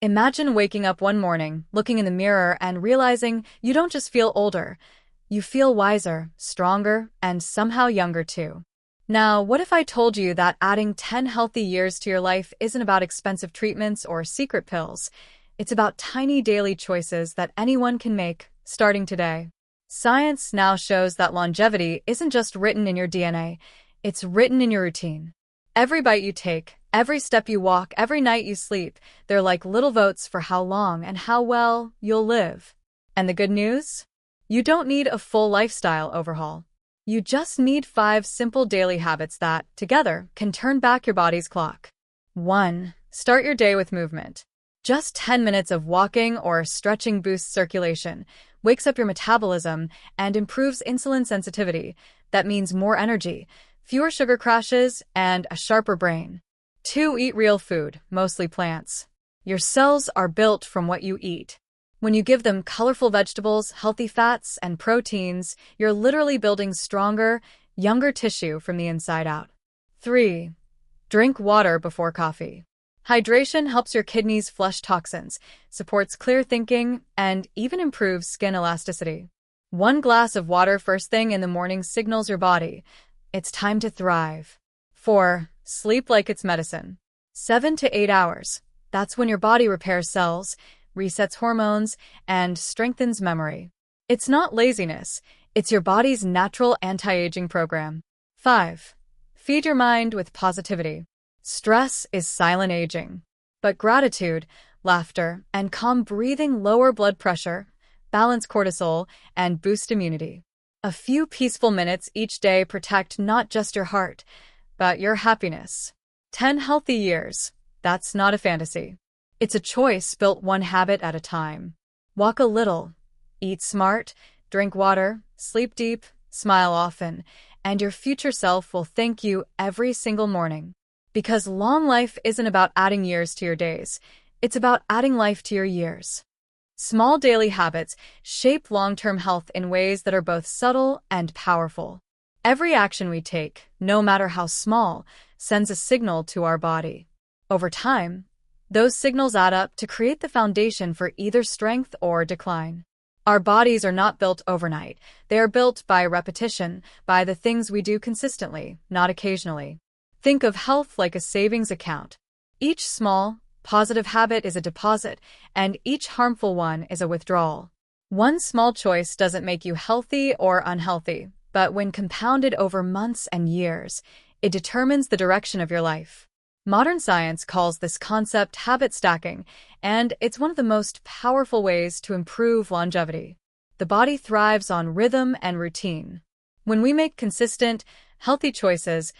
Imagine waking up one morning, looking in the mirror, and realizing you don't just feel older, you feel wiser, stronger, and somehow younger too. Now, what if I told you that adding 10 healthy years to your life isn't about expensive treatments or secret pills? It's about tiny daily choices that anyone can make, starting today. Science now shows that longevity isn't just written in your DNA, it's written in your routine. Every bite you take, every step you walk, every night you sleep, they're like little votes for how long and how well you'll live. And the good news? You don't need a full lifestyle overhaul. You just need 5 simple daily habits that, together, can turn back your body's clock. 1. Start your day with movement. Just 10 minutes of walking or stretching boosts circulation, wakes up your metabolism, and improves insulin sensitivity. That means more energy, fewer sugar crashes, and a sharper brain. 2. Eat real food, mostly plants. Your cells are built from what you eat. When you give them colorful vegetables, healthy fats, and proteins, you're literally building stronger, younger tissue from the inside out. 3. Drink water before coffee. Hydration helps your kidneys flush toxins, supports clear thinking, and even improves skin elasticity. 1 glass of water first thing in the morning signals your body it's time to thrive. 4. Sleep like it's medicine. 7 to 8 hours. That's when your body repairs cells, resets hormones, and strengthens memory. It's not laziness, it's your body's natural anti-aging program. 5. Feed your mind with positivity. Stress is silent aging, but gratitude, laughter, and calm breathing lower blood pressure, balance cortisol, and boost immunity. A few peaceful minutes each day protect not just your heart, but your happiness. 10 healthy years. That's not a fantasy. It's a choice built one habit at a time. Walk a little, eat smart, drink water, sleep deep, smile often, and your future self will thank you every single morning. Because long life isn't about adding years to your days, it's about adding life to your years. Small daily habits shape long-term health in ways that are both subtle and powerful. Every action we take, no matter how small, sends a signal to our body. Over time, those signals add up to create the foundation for either strength or decline. Our bodies are not built overnight. They are built by repetition, by the things we do consistently, not occasionally. Think of health like a savings account. Each small, positive habit is a deposit, and each harmful one is a withdrawal. One small choice doesn't make you healthy or unhealthy, but when compounded over months and years, it determines the direction of your life. Modern science calls this concept habit stacking, and it's one of the most powerful ways to improve longevity. The body thrives on rhythm and routine. When we make consistent, healthy choices,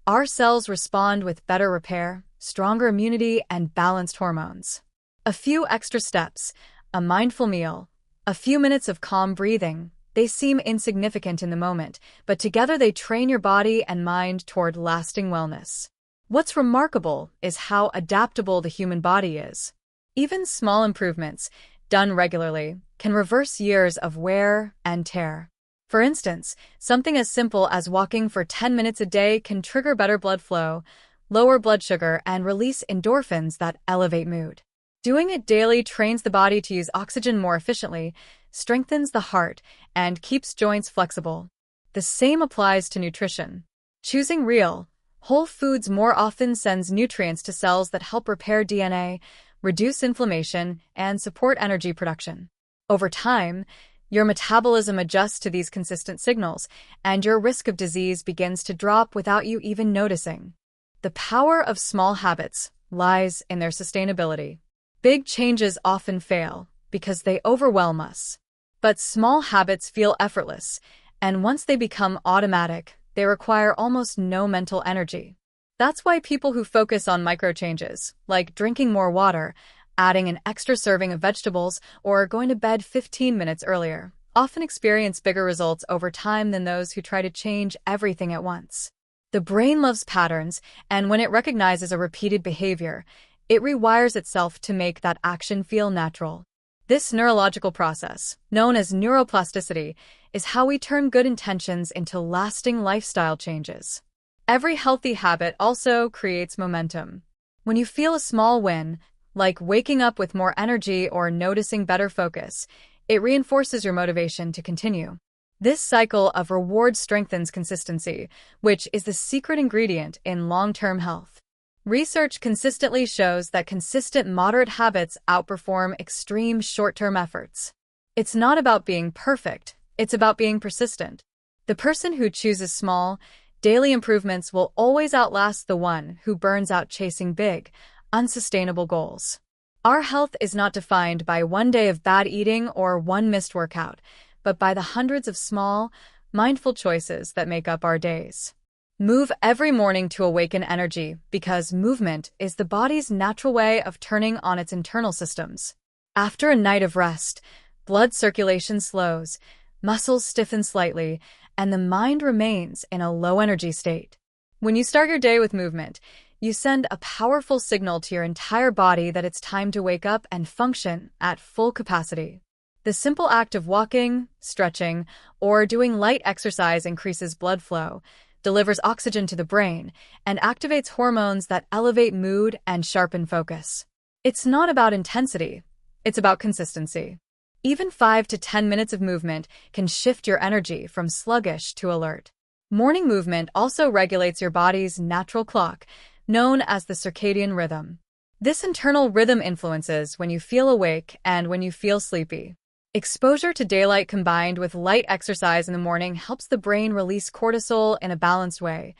our cells respond with better repair, stronger immunity, and balanced hormones. A few extra steps, a mindful meal, a few minutes of calm breathing, they seem insignificant in the moment, but together they train your body and mind toward lasting wellness. What's remarkable is how adaptable the human body is. Even small improvements, done regularly, can reverse years of wear and tear. For instance, something as simple as walking for 10 minutes a day can trigger better blood flow, lower blood sugar, and release endorphins that elevate mood. Doing it daily trains the body to use oxygen more efficiently, strengthens the heart, and keeps joints flexible. The same applies to nutrition. Choosing real, whole foods more often sends nutrients to cells that help repair DNA, reduce inflammation, and support energy production. Over time, your metabolism adjusts to these consistent signals, and your risk of disease begins to drop without you even noticing. The power of small habits lies in their sustainability. Big changes often fail because they overwhelm us. But small habits feel effortless, and once they become automatic, they require almost no mental energy. That's why people who focus on micro changes, like drinking more water, adding an extra serving of vegetables, or going to bed 15 minutes earlier, often experience bigger results over time than those who try to change everything at once. The brain loves patterns, and when it recognizes a repeated behavior, it rewires itself to make that action feel natural. This neurological process, known as neuroplasticity, is how we turn good intentions into lasting lifestyle changes. Every healthy habit also creates momentum. When you feel a small win, like waking up with more energy or noticing better focus. It reinforces your motivation to continue. This cycle of reward strengthens consistency, which is the secret ingredient in long-term health. Research consistently shows that consistent moderate habits outperform extreme short-term efforts. It's not about being perfect, it's about being persistent. The person who chooses small, daily improvements will always outlast the one who burns out chasing big, unsustainable goals. Our health is not defined by one day of bad eating or one missed workout, but by the hundreds of small, mindful choices that make up our days. Move every morning to awaken energy because movement is the body's natural way of turning on its internal systems. After a night of rest, blood circulation slows, muscles stiffen slightly, and the mind remains in a low-energy state. When you start your day with movement, you send a powerful signal to your entire body that it's time to wake up and function at full capacity. The simple act of walking, stretching, or doing light exercise increases blood flow, delivers oxygen to the brain, and activates hormones that elevate mood and sharpen focus. It's not about intensity, it's about consistency. Even 5 to 10 minutes of movement can shift your energy from sluggish to alert. Morning movement also regulates your body's natural clock, known as the circadian rhythm. This internal rhythm influences when you feel awake and when you feel sleepy. Exposure to daylight combined with light exercise in the morning helps the brain release cortisol in a balanced way,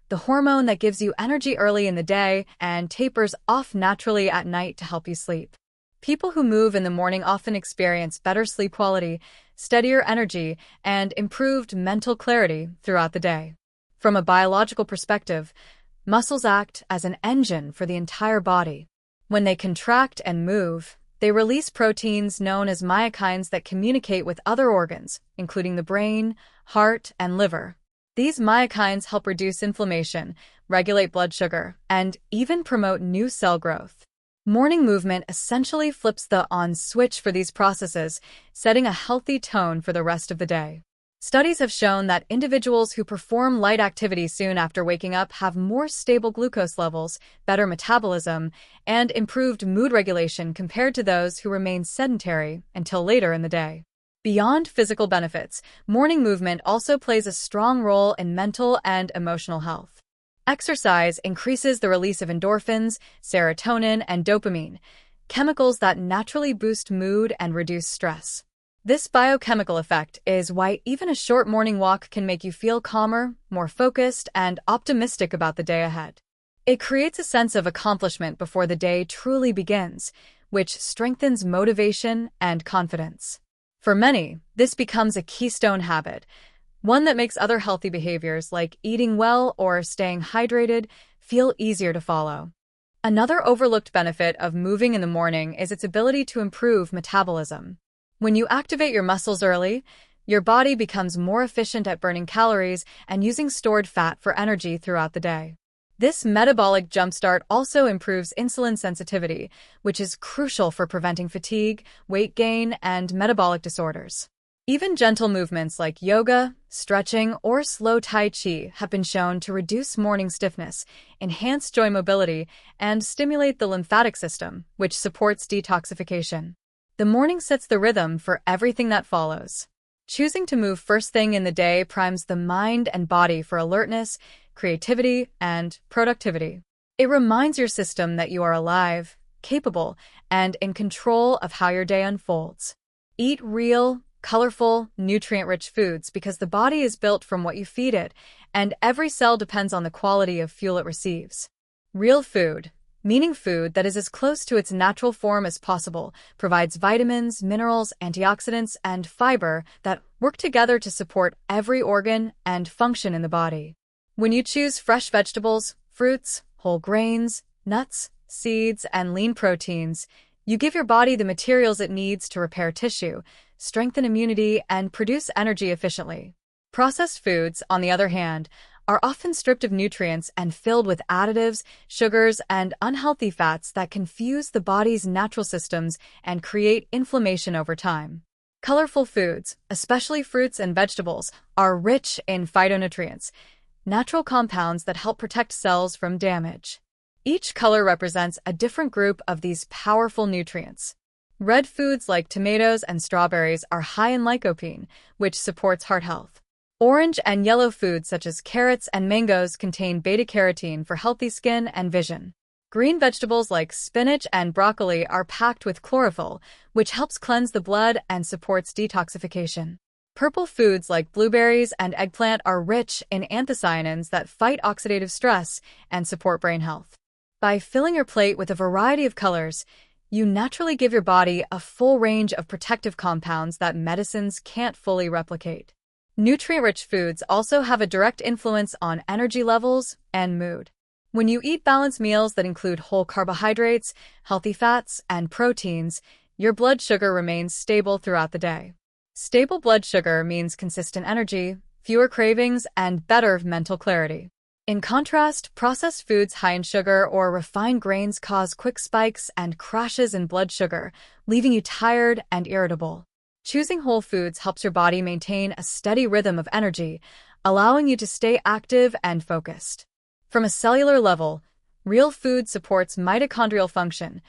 the hormone that gives you energy early in the day and tapers off naturally at night to help you sleep. People who move in the morning often experience better sleep quality, steadier energy, and improved mental clarity throughout the day. From a biological perspective, muscles act as an engine for the entire body. When they contract and move, they release proteins known as myokines that communicate with other organs, including the brain, heart, and liver. These myokines help reduce inflammation, regulate blood sugar, and even promote new cell growth. Morning movement essentially flips the on switch for these processes, setting a healthy tone for the rest of the day. Studies have shown that individuals who perform light activity soon after waking up have more stable glucose levels, better metabolism, and improved mood regulation compared to those who remain sedentary until later in the day. Beyond physical benefits, morning movement also plays a strong role in mental and emotional health. Exercise increases the release of endorphins, serotonin, and dopamine, chemicals that naturally boost mood and reduce stress. This biochemical effect is why even a short morning walk can make you feel calmer, more focused, and optimistic about the day ahead. It creates a sense of accomplishment before the day truly begins, which strengthens motivation and confidence. For many, this becomes a keystone habit, one that makes other healthy behaviors like eating well or staying hydrated feel easier to follow. Another overlooked benefit of moving in the morning is its ability to improve metabolism. When you activate your muscles early, your body becomes more efficient at burning calories and using stored fat for energy throughout the day. This metabolic jumpstart also improves insulin sensitivity, which is crucial for preventing fatigue, weight gain, and metabolic disorders. Even gentle movements like yoga, stretching, or slow tai chi have been shown to reduce morning stiffness, enhance joint mobility, and stimulate the lymphatic system, which supports detoxification. The morning sets the rhythm for everything that follows. Choosing to move first thing in the day primes the mind and body for alertness, creativity, and productivity. It reminds your system that you are alive, capable, and in control of how your day unfolds. Eat real, colorful, nutrient-rich foods because the body is built from what you feed it, and every cell depends on the quality of fuel it receives. Real food, meaning food that is as close to its natural form as possible, provides vitamins, minerals, antioxidants, and fiber that work together to support every organ and function in the body. When you choose fresh vegetables, fruits, whole grains, nuts, seeds, and lean proteins, you give your body the materials it needs to repair tissue, strengthen immunity, and produce energy efficiently. Processed foods, on the other hand, are often stripped of nutrients and filled with additives, sugars, and unhealthy fats that confuse the body's natural systems and create inflammation over time. Colorful foods, especially fruits and vegetables, are rich in phytonutrients, natural compounds that help protect cells from damage. Each color represents a different group of these powerful nutrients. Red foods like tomatoes and strawberries are high in lycopene, which supports heart health. Orange and yellow foods such as carrots and mangoes contain beta-carotene for healthy skin and vision. Green vegetables like spinach and broccoli are packed with chlorophyll, which helps cleanse the blood and supports detoxification. Purple foods like blueberries and eggplant are rich in anthocyanins that fight oxidative stress and support brain health. By filling your plate with a variety of colors, you naturally give your body a full range of protective compounds that medicines can't fully replicate. Nutrient-rich foods also have a direct influence on energy levels and mood. When you eat balanced meals that include whole carbohydrates, healthy fats, and proteins, your blood sugar remains stable throughout the day. Stable blood sugar means consistent energy, fewer cravings, and better mental clarity. In contrast, processed foods high in sugar or refined grains cause quick spikes and crashes in blood sugar, leaving you tired and irritable. Choosing whole foods helps your body maintain a steady rhythm of energy, allowing you to stay active and focused. From a cellular level, real food supports mitochondrial function,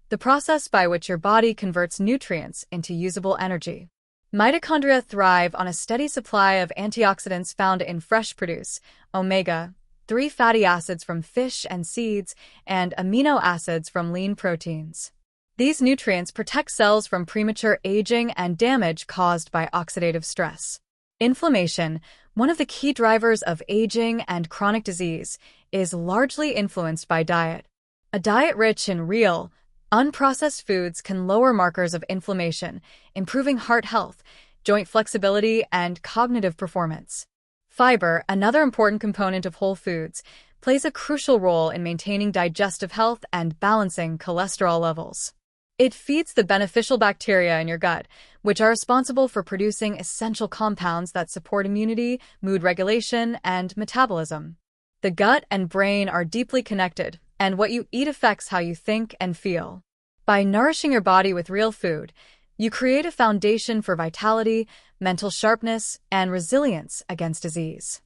the process by which your body converts nutrients into usable energy. Mitochondria thrive on a steady supply of antioxidants found in fresh produce, omega-3 fatty acids from fish and seeds, and amino acids from lean proteins. These nutrients protect cells from premature aging and damage caused by oxidative stress. Inflammation, one of the key drivers of aging and chronic disease, is largely influenced by diet. A diet rich in real, unprocessed foods can lower markers of inflammation, improving heart health, joint flexibility, and cognitive performance. Fiber, another important component of whole foods, plays a crucial role in maintaining digestive health and balancing cholesterol levels. It feeds the beneficial bacteria in your gut, which are responsible for producing essential compounds that support immunity, mood regulation, and metabolism. The gut and brain are deeply connected, and what you eat affects how you think and feel. By nourishing your body with real food, you create a foundation for vitality, mental sharpness, and resilience against disease.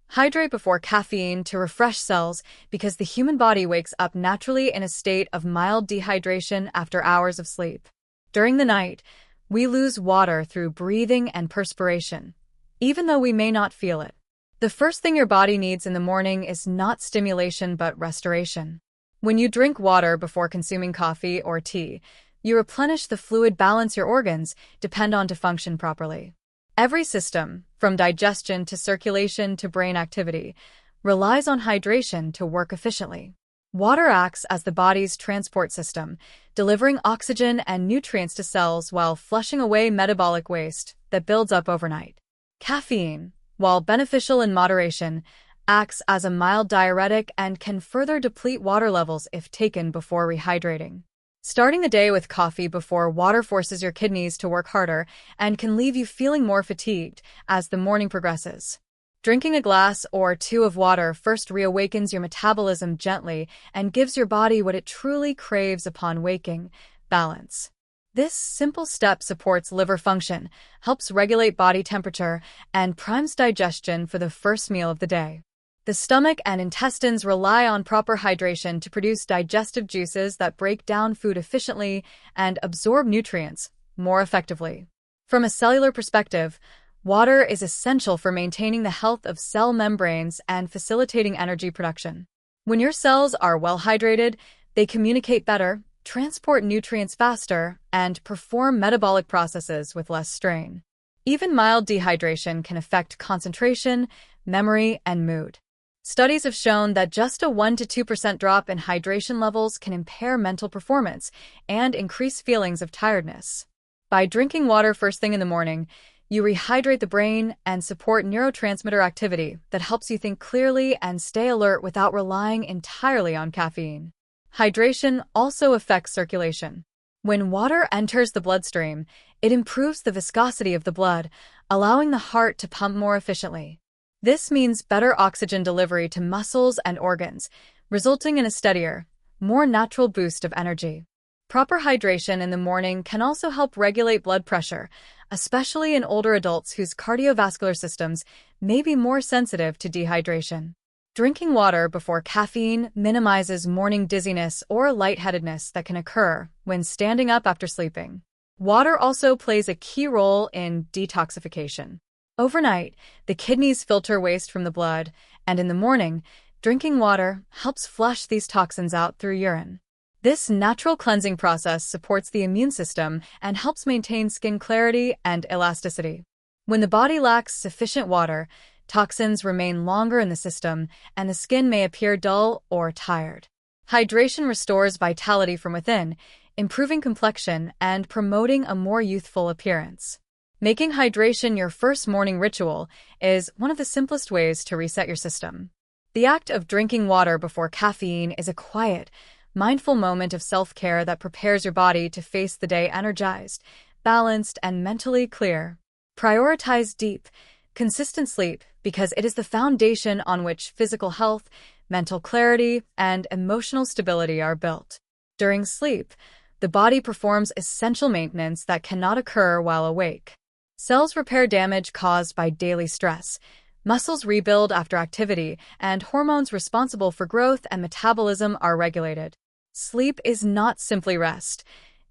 Hydrate before caffeine to refresh cells because the human body wakes up naturally in a state of mild dehydration after hours of sleep. During the night, we lose water through breathing and perspiration, even though we may not feel it. The first thing your body needs in the morning is not stimulation but restoration. When you drink water before consuming coffee or tea, you replenish the fluid balance your organs depend on to function properly. Every system, from digestion to circulation to brain activity, relies on hydration to work efficiently. Water acts as the body's transport system, delivering oxygen and nutrients to cells while flushing away metabolic waste that builds up overnight. Caffeine, while beneficial in moderation, acts as a mild diuretic and can further deplete water levels if taken before rehydrating. Starting the day with coffee before water forces your kidneys to work harder and can leave you feeling more fatigued as the morning progresses. Drinking a glass or two of water first reawakens your metabolism gently and gives your body what it truly craves upon waking: balance. This simple step supports liver function, helps regulate body temperature, and primes digestion for the first meal of the day. The stomach and intestines rely on proper hydration to produce digestive juices that break down food efficiently and absorb nutrients more effectively. From a cellular perspective, water is essential for maintaining the health of cell membranes and facilitating energy production. When your cells are well hydrated, they communicate better, transport nutrients faster, and perform metabolic processes with less strain. Even mild dehydration can affect concentration, memory, and mood. Studies have shown that just a 1 to 2% drop in hydration levels can impair mental performance and increase feelings of tiredness. By drinking water first thing in the morning, you rehydrate the brain and support neurotransmitter activity that helps you think clearly and stay alert without relying entirely on caffeine. Hydration also affects circulation. When water enters the bloodstream, it improves the viscosity of the blood, allowing the heart to pump more efficiently. This means better oxygen delivery to muscles and organs, resulting in a steadier, more natural boost of energy. Proper hydration in the morning can also help regulate blood pressure, especially in older adults whose cardiovascular systems may be more sensitive to dehydration. Drinking water before caffeine minimizes morning dizziness or lightheadedness that can occur when standing up after sleeping. Water also plays a key role in detoxification. Overnight, the kidneys filter waste from the blood, and in the morning, drinking water helps flush these toxins out through urine. This natural cleansing process supports the immune system and helps maintain skin clarity and elasticity. When the body lacks sufficient water, toxins remain longer in the system, and the skin may appear dull or tired. Hydration restores vitality from within, improving complexion and promoting a more youthful appearance. Making hydration your first morning ritual is one of the simplest ways to reset your system. The act of drinking water before caffeine is a quiet, mindful moment of self-care that prepares your body to face the day energized, balanced, and mentally clear. Prioritize deep, consistent sleep because it is the foundation on which physical health, mental clarity, and emotional stability are built. During sleep, the body performs essential maintenance that cannot occur while awake. Cells repair damage caused by daily stress, muscles rebuild after activity, and hormones responsible for growth and metabolism are regulated. Sleep is not simply rest.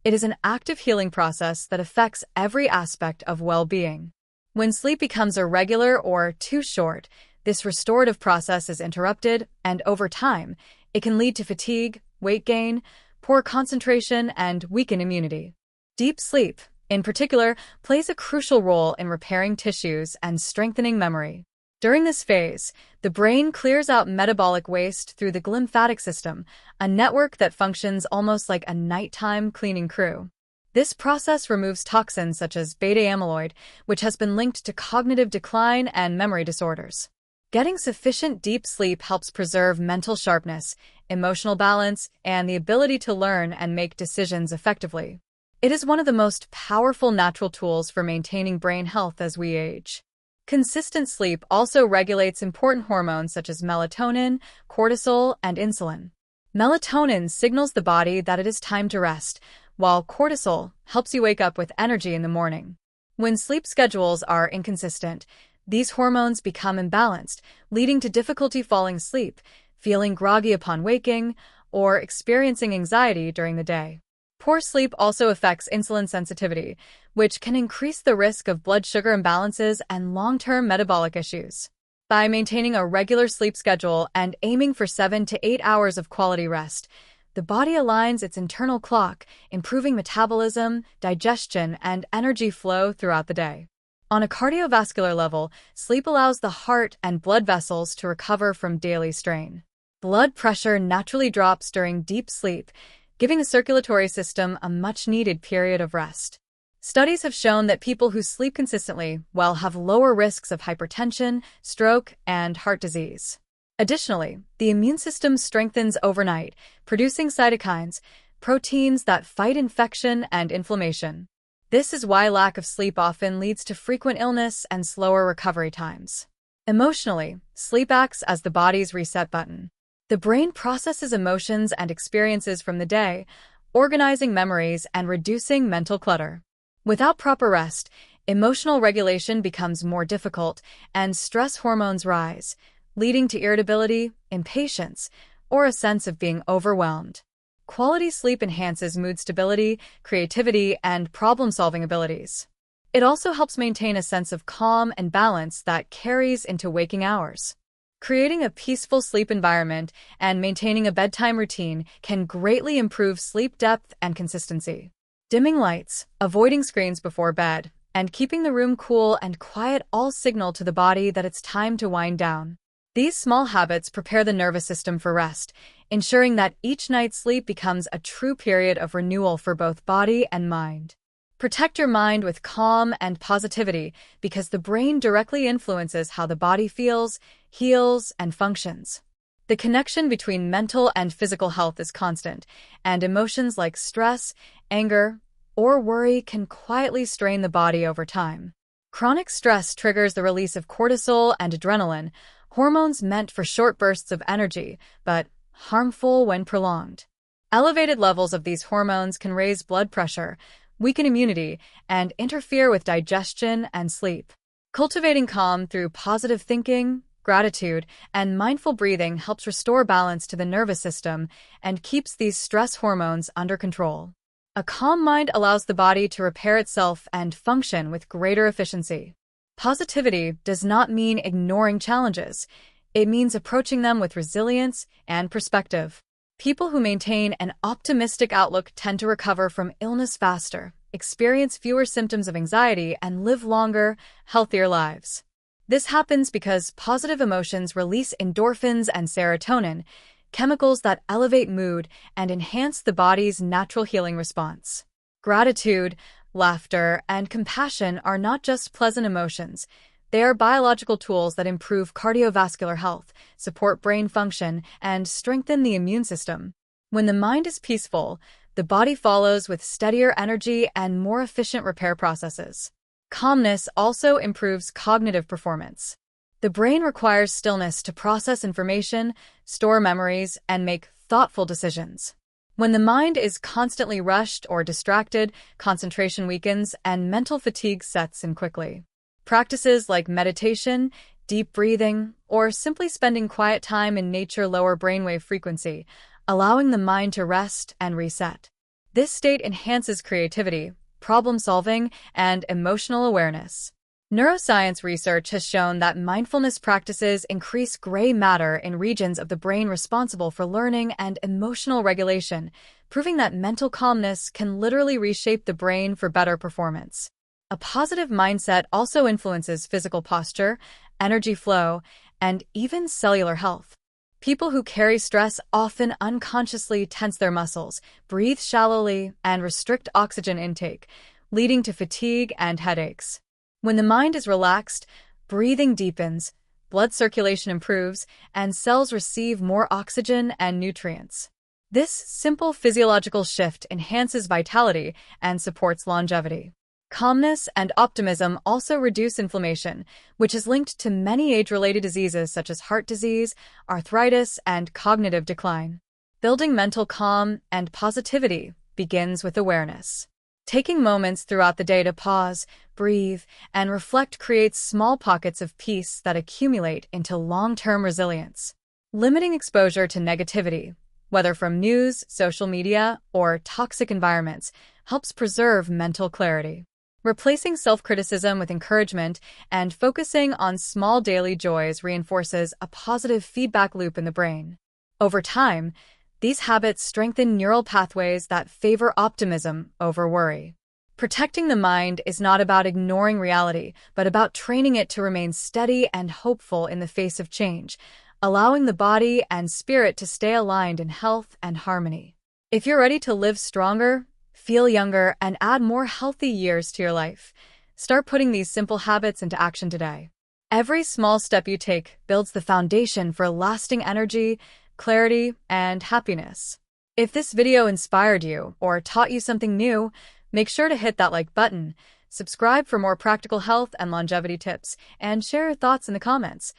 It is an active healing process that affects every aspect of well-being. When sleep becomes irregular or too short, this restorative process is interrupted, and over time, it can lead to fatigue, weight gain, poor concentration, and weakened immunity. Deep sleep, in particular, plays a crucial role in repairing tissues and strengthening memory. During this phase, the brain clears out metabolic waste through the glymphatic system, a network that functions almost like a nighttime cleaning crew. This process removes toxins such as beta-amyloid, which has been linked to cognitive decline and memory disorders. Getting sufficient deep sleep helps preserve mental sharpness, emotional balance, and the ability to learn and make decisions effectively. It is one of the most powerful natural tools for maintaining brain health as we age. Consistent sleep also regulates important hormones such as melatonin, cortisol, and insulin. Melatonin signals the body that it is time to rest, while cortisol helps you wake up with energy in the morning. When sleep schedules are inconsistent, these hormones become imbalanced, leading to difficulty falling asleep, feeling groggy upon waking, or experiencing anxiety during the day. Poor sleep also affects insulin sensitivity, which can increase the risk of blood sugar imbalances and long-term metabolic issues. By maintaining a regular sleep schedule and aiming for 7 to 8 hours of quality rest, the body aligns its internal clock, improving metabolism, digestion, and energy flow throughout the day. On a cardiovascular level, sleep allows the heart and blood vessels to recover from daily strain. Blood pressure naturally drops during deep sleep, giving the circulatory system a much-needed period of rest. Studies have shown that people who sleep consistently will have lower risks of hypertension, stroke, and heart disease. Additionally, the immune system strengthens overnight, producing cytokines, proteins that fight infection and inflammation. This is why lack of sleep often leads to frequent illness and slower recovery times. Emotionally, sleep acts as the body's reset button. The brain processes emotions and experiences from the day, organizing memories and reducing mental clutter. Without proper rest, emotional regulation becomes more difficult and stress hormones rise, leading to irritability, impatience, or a sense of being overwhelmed. Quality sleep enhances mood stability, creativity, and problem-solving abilities. It also helps maintain a sense of calm and balance that carries into waking hours. Creating a peaceful sleep environment and maintaining a bedtime routine can greatly improve sleep depth and consistency. Dimming lights, avoiding screens before bed, and keeping the room cool and quiet all signal to the body that it's time to wind down. These small habits prepare the nervous system for rest, ensuring that each night's sleep becomes a true period of renewal for both body and mind. Protect your mind with calm and positivity because the brain directly influences how the body feels, heals, and functions. The connection between mental and physical health is constant, and emotions like stress, anger, or worry can quietly strain the body over time. Chronic stress triggers the release of cortisol and adrenaline, hormones meant for short bursts of energy, but harmful when prolonged. Elevated levels of these hormones can raise blood pressure, weaken immunity, and interfere with digestion and sleep. Cultivating calm through positive thinking, Gratitude and mindful breathing helps restore balance to the nervous system and keeps these stress hormones under control. A calm mind allows the body to repair itself and function with greater efficiency. Positivity does not mean ignoring challenges. It means approaching them with resilience and perspective. People who maintain an optimistic outlook tend to recover from illness faster, experience fewer symptoms of anxiety, and live longer, healthier lives. This happens because positive emotions release endorphins and serotonin, chemicals that elevate mood and enhance the body's natural healing response. Gratitude, laughter, and compassion are not just pleasant emotions. They are biological tools that improve cardiovascular health, support brain function, and strengthen the immune system. When the mind is peaceful, the body follows with steadier energy and more efficient repair processes. Calmness also improves cognitive performance. The brain requires stillness to process information, store memories, and make thoughtful decisions. When the mind is constantly rushed or distracted, concentration weakens and mental fatigue sets in quickly. Practices like meditation, deep breathing, or simply spending quiet time in nature lower brainwave frequency, allowing the mind to rest and reset. This state enhances creativity, problem-solving, and emotional awareness. Neuroscience research has shown that mindfulness practices increase gray matter in regions of the brain responsible for learning and emotional regulation, proving that mental calmness can literally reshape the brain for better performance. A positive mindset also influences physical posture, energy flow, and even cellular health. People who carry stress often unconsciously tense their muscles, breathe shallowly, and restrict oxygen intake, leading to fatigue and headaches. When the mind is relaxed, breathing deepens, blood circulation improves, and cells receive more oxygen and nutrients. This simple physiological shift enhances vitality and supports longevity. Calmness and optimism also reduce inflammation, which is linked to many age-related diseases such as heart disease, arthritis, and cognitive decline. Building mental calm and positivity begins with awareness. Taking moments throughout the day to pause, breathe, and reflect creates small pockets of peace that accumulate into long-term resilience. Limiting exposure to negativity, whether from news, social media, or toxic environments, helps preserve mental clarity. Replacing self-criticism with encouragement and focusing on small daily joys reinforces a positive feedback loop in the brain. Over time, these habits strengthen neural pathways that favor optimism over worry. Protecting the mind is not about ignoring reality, but about training it to remain steady and hopeful in the face of change, allowing the body and spirit to stay aligned in health and harmony. If you're ready to live stronger, feel younger, and add more healthy years to your life, start putting these simple habits into action today. Every small step you take builds the foundation for lasting energy, clarity, and happiness. If this video inspired you or taught you something new, make sure to hit that like button, subscribe for more practical health and longevity tips, and share your thoughts in the comments.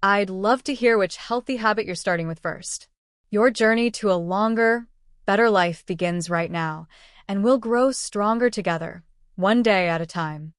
I'd love to hear which healthy habit you're starting with first. Your journey to a longer, better life begins right now, and we'll grow stronger together, one day at a time.